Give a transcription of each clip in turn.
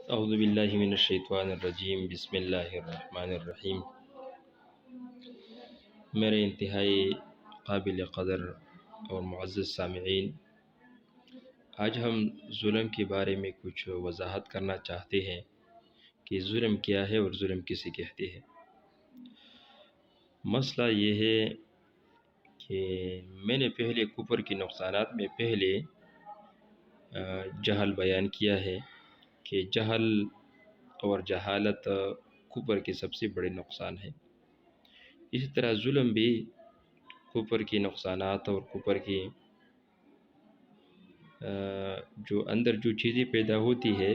اعوذ باللہ من الشیطان الرجیم، بسم اللہ الرحمن الرحیم۔ میرے انتہائی قابل قدر اور معزز سامعین، آج ہم ظلم کے بارے میں کچھ وضاحت کرنا چاہتے ہیں کہ ظلم کیا ہے اور ظلم کسے کہتے ہیں۔ مسئلہ یہ ہے کہ میں نے پہلے کفر کے نقصانات میں پہلے جہل بیان کیا ہے کہ جہل اور جہالت کفر کے سب سے بڑے نقصان ہیں۔ اسی طرح ظلم بھی کفر کے نقصانات اور کفر کی جو اندر جو چیزیں پیدا ہوتی ہے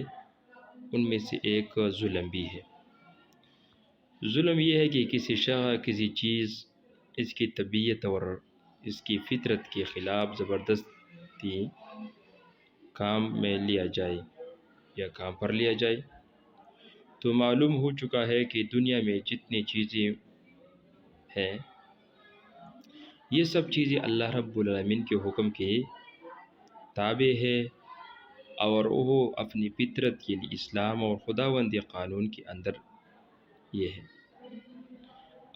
ان میں سے ایک ظلم بھی ہے۔ ظلم یہ ہے کہ کسی شخص کسی چیز اس کی طبیعت اور اس کی فطرت کے خلاف زبردستی کام میں لیا جائے یا کام پر لیا جائے۔ تو معلوم ہو چکا ہے کہ دنیا میں جتنی چیزیں ہیں یہ سب چیزیں اللہ رب العالمین کے حکم کے تابع ہے، اور وہ اپنی فطرت کے لیے اسلام اور خداوندی قانون کے اندر یہ ہے،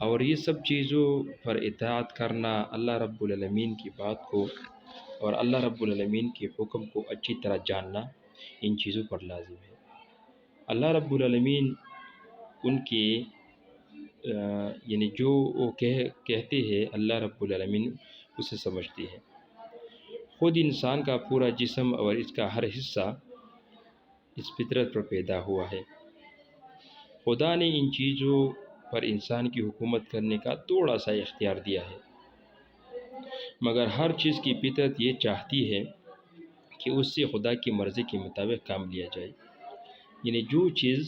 اور یہ سب چیزوں پر اطاعت کرنا، اللہ رب العالمین کی بات کو اور اللہ رب العالمین کے حکم کو اچھی طرح جاننا ان چیزوں پر لازم ہے۔ اللہ رب العالمین ان کے یعنی جو وہ کہتے ہیں اللہ رب العالمین اسے سمجھتے ہیں۔ خود انسان کا پورا جسم اور اس کا ہر حصہ اس فطرت پر پیدا ہوا ہے۔ خدا نے ان چیزوں پر انسان کی حکومت کرنے کا تھوڑا سا اختیار دیا ہے، مگر ہر چیز کی فطرت یہ چاہتی ہے کہ اس سے خدا کی مرضی کے مطابق کام لیا جائے، یعنی جو چیز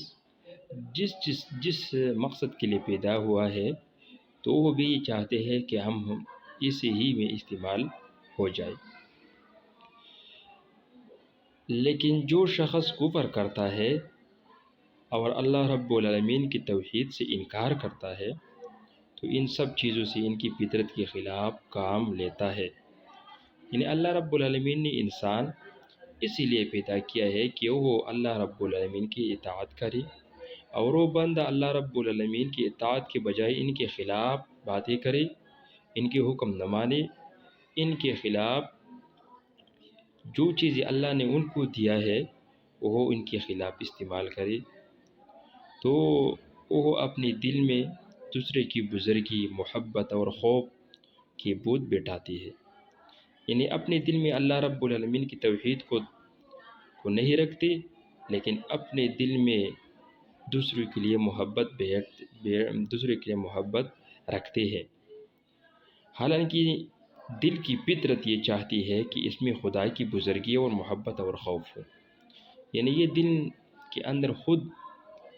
جس مقصد کے لیے پیدا ہوا ہے تو وہ بھی یہ چاہتے ہیں کہ ہم اسی ہی میں استعمال ہو جائے۔ لیکن جو شخص کفر کرتا ہے اور اللہ رب العالمین کی توحید سے انکار کرتا ہے تو ان سب چیزوں سے ان کی فطرت کے خلاف کام لیتا ہے۔ یعنی اللہ رب العالمین نے انسان اسی لیے پیدا کیا ہے کہ وہ اللہ رب العالمین کی اطاعت کرے، اور وہ بندہ اللہ رب العالمین کی اطاعت کے بجائے ان کے خلاف باتیں کرے، ان کے حکم نہ مانے، ان کے خلاف جو چیزیں اللہ نے ان کو دیا ہے وہ ان کے خلاف استعمال کرے، تو وہ اپنے دل میں دوسرے کی بزرگی، محبت اور خوف کی بود بٹھاتی ہے۔ یعنی اپنے دل میں اللہ رب العالمین کی توحید کو نہیں رکھتے، لیکن اپنے دل میں دوسرے کے لیے محبت رکھتے ہیں، حالانکہ دل کی فطرت یہ چاہتی ہے کہ اس میں خدا کی بزرگی اور محبت اور خوف ہو۔ یعنی یہ دل کے اندر خود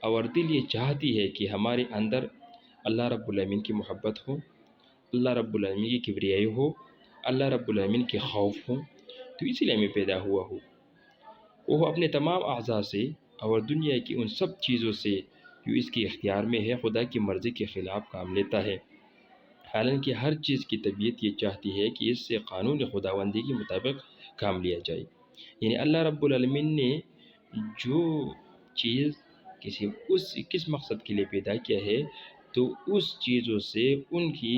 اور دل یہ چاہتی ہے کہ ہمارے اندر اللہ رب العالمین کی محبت ہو، اللہ رب العالمین کی کبریائی ہو، اللہ رب العالمین کے خوف ہو، تو اسی لیے ہمیں پیدا ہوا ہو۔ وہ اپنے تمام اعضاء سے اور دنیا کی ان سب چیزوں سے جو اس کے اختیار میں ہے خدا کی مرضی کے خلاف کام لیتا ہے، حالانکہ ہر چیز کی طبیعت یہ چاہتی ہے کہ اس سے قانون خداوندی کے مطابق کام لیا جائے۔ یعنی اللہ رب العالمین نے جو چیز کس مقصد کے لیے پیدا کیا ہے تو اس چیزوں سے ان کی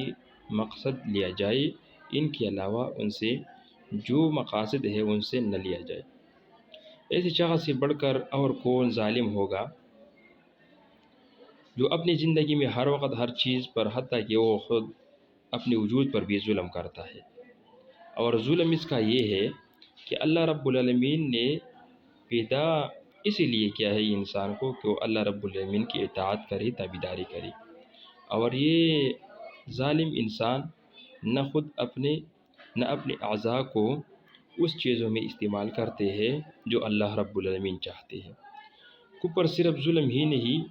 مقصد لیا جائے، ان کے علاوہ ان سے جو مقاصد ہے ان سے نہ لیا جائے۔ ایسے شخص سے بڑھ کر اور کون ظالم ہوگا جو اپنی زندگی میں ہر وقت ہر چیز پر، حتیٰ کہ وہ خود اپنے وجود پر بھی ظلم کرتا ہے۔ اور ظلم اس کا یہ ہے کہ اللہ رب العالمین نے پیدا اسی لیے کیا ہے انسان کو کہ وہ اللہ رب العالمین کی اطاعت کرے، تابعداری کرے، اور یہ ظالم انسان نہ خود اپنے اعضاء کو اس چیزوں میں استعمال کرتے ہیں جو اللہ رب العالمین چاہتے ہیں۔ کفر صرف ظلم ہی نہیں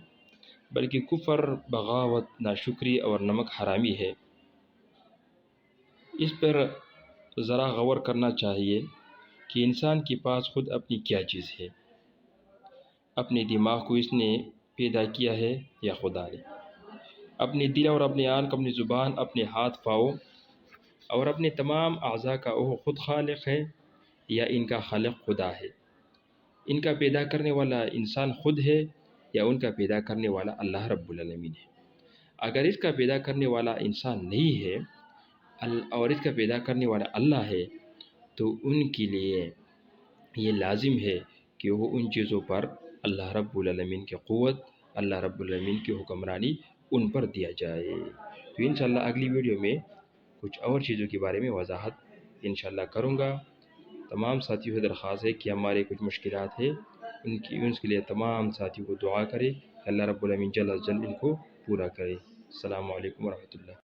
بلکہ کفر بغاوت، ناشکری اور نمک حرامی ہے۔ اس پر ذرا غور کرنا چاہیے کہ انسان کے پاس خود اپنی کیا چیز ہے۔ اپنے دماغ کو اس نے پیدا کیا ہے یا خدا نے؟ اپنے دل اور اپنے آنکھ، اپنی زبان، اپنے ہاتھ پاؤں اور اپنے تمام اعضاء کا وہ خود خالق ہے یا ان کا خالق خدا ہے؟ ان کا پیدا کرنے والا انسان خود ہے یا ان کا پیدا کرنے والا اللہ رب العالمین ہے؟ اگر اس کا پیدا کرنے والا انسان نہیں ہے اور اس کا پیدا کرنے والا اللہ ہے، تو ان کے لیے یہ لازم ہے کہ وہ ان چیزوں پر اللہ رب العالمین کی قوت، اللہ رب العالمین کی حکمرانی ان پر دیا جائے۔ تو انشاءاللہ اگلی ویڈیو میں کچھ اور چیزوں کے بارے میں وضاحت انشاءاللہ کروں گا۔ تمام ساتھیوں سے درخواست ہے کہ ہمارے کچھ مشکلات ہیں ان کے لیے تمام ساتھیوں کو دعا کرے کہ اللہ رب العالمین جلد از جلد ان کو پورا کرے۔ السلام علیکم ورحمۃ اللہ۔